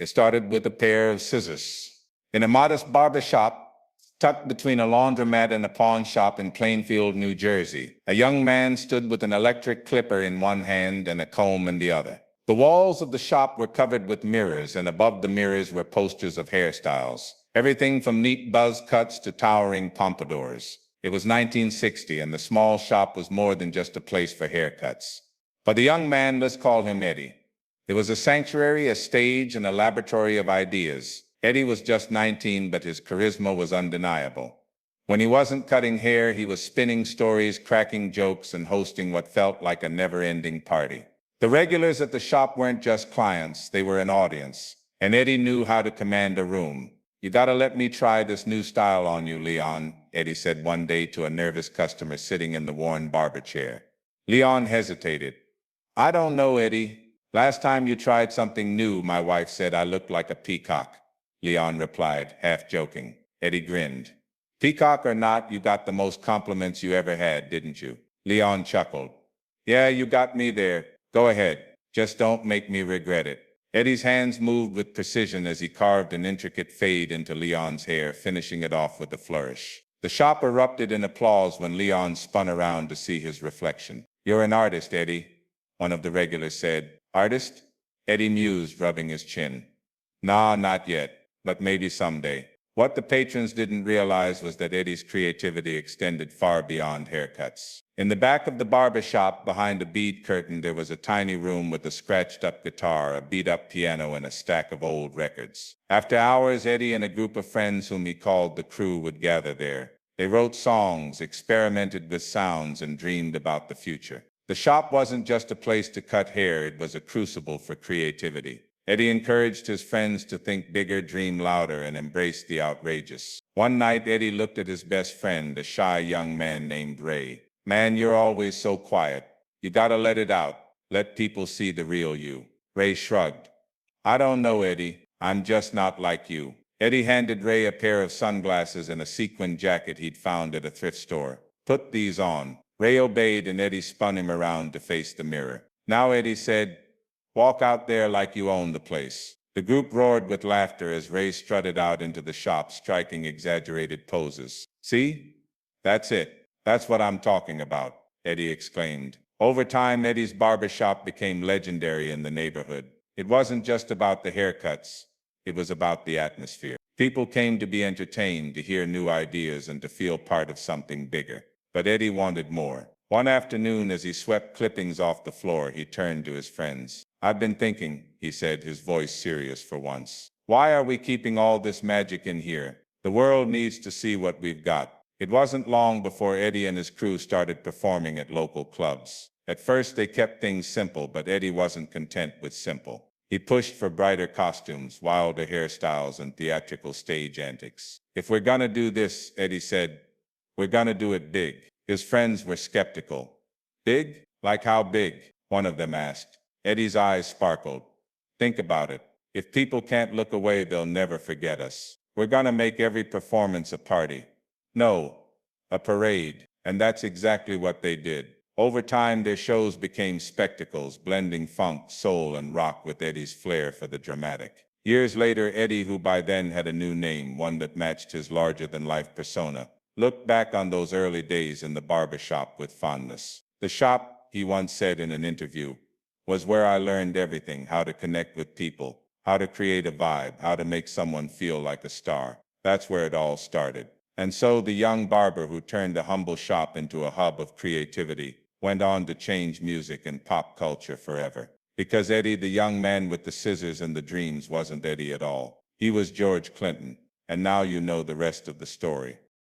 It started with a pair of scissors. In a modest barber shop, tucked between a laundromat and a pawn shop in Plainfield, New Jersey, a young man stood with an electric clipper in one hand and a comb in the other. The walls of the shop were covered with mirrors, and above the mirrors were posters of hairstyles. Everything from neat buzz cuts to towering pompadours. It was 1960, and the small shop was more than just a place for haircuts. For the young man, let's call him Eddie. It was a sanctuary, a stage, and a laboratory of ideas. Eddie was just 19, but his charisma was undeniable. When he wasn't cutting hair, he was spinning stories, cracking jokes, and hosting what felt like a never-ending party. The regulars at the shop weren't just clients, they were an audience, and Eddie knew how to command a room. "You gotta let me try this new style on you, Leon," Eddie said one day to a nervous customer sitting in the worn barber chair. Leon hesitated. "I don't know, Eddie. Last time you tried something new, my wife said I looked like a peacock," Leon replied, half joking. Eddie grinned. "Peacock or not, you got the most compliments you ever had, didn't you?" Leon chuckled. "Yeah, you got me there. Go ahead. Just don't make me regret it." Eddie's hands moved with precision as he carved an intricate fade into Leon's hair, finishing it off with a flourish. The shop erupted in applause when Leon spun around to see his reflection. "You're an artist, Eddie," one of the regulars said. "Artist?" Eddie mused, rubbing his chin. "Nah, not yet. But maybe someday." What the patrons didn't realize was that Eddie's creativity extended far beyond haircuts. In the back of the barber shop, behind a bead curtain, there was a tiny room with a scratched-up guitar, a beat-up piano, and a stack of old records. After hours, Eddie and a group of friends whom he called the crew would gather there. They wrote songs, experimented with sounds, and dreamed about the future. The shop wasn't just a place to cut hair, it was a crucible for creativity. Eddie encouraged his friends to think bigger, dream louder, and embrace the outrageous. One night, Eddie looked at his best friend, a shy young man named Ray. "Man, you're always so quiet. You gotta let it out. Let people see the real you." Ray shrugged. "I don't know, Eddie. I'm just not like you." Eddie handed Ray a pair of sunglasses and a sequin jacket he'd found at a thrift store. "Put these on." Ray obeyed, and Eddie spun him around to face the mirror. "Now," Eddie said, "walk out there like you own the place." The group roared with laughter as Ray strutted out into the shop, striking exaggerated poses. "See? That's it. That's what I'm talking about," Eddie exclaimed. Over time, Eddie's barbershop became legendary in the neighborhood. It wasn't just about the haircuts. It was about the atmosphere. People came to be entertained, to hear new ideas, and to feel part of something bigger. But Eddie wanted more. One afternoon, as he swept clippings off the floor, he turned to his friends. "I've been thinking," he said, his voice serious for once. "Why are we keeping all this magic in here? The world needs to see what we've got." It wasn't long before Eddie and his crew started performing at local clubs. At first, they kept things simple, but Eddie wasn't content with simple. He pushed for brighter costumes, wilder hairstyles, and theatrical stage antics. "If we're gonna do this," Eddie said, "we're gonna do it big." His friends were skeptical. "Big? Like how big?" one of them asked. Eddie's eyes sparkled. "Think about it. If people can't look away, they'll never forget us. We're gonna make every performance a party. No, a parade." And that's exactly what they did. Over time, their shows became spectacles, blending funk, soul, and rock with Eddie's flair for the dramatic. Years later, Eddie, who by then had a new name, one that matched his larger-than-life persona, looked back on those early days in the barber shop with fondness. "The shop," he once said in an interview, "was where I learned everything: how to connect with people, how to create a vibe, how to make someone feel like a star. That's where it all started." And so the young barber who turned a humble shop into a hub of creativity went on to change music and pop culture forever. Because Eddie, the young man with the scissors and the dreams, wasn't Eddie at all. He was George Clinton. And now you know the rest of the story.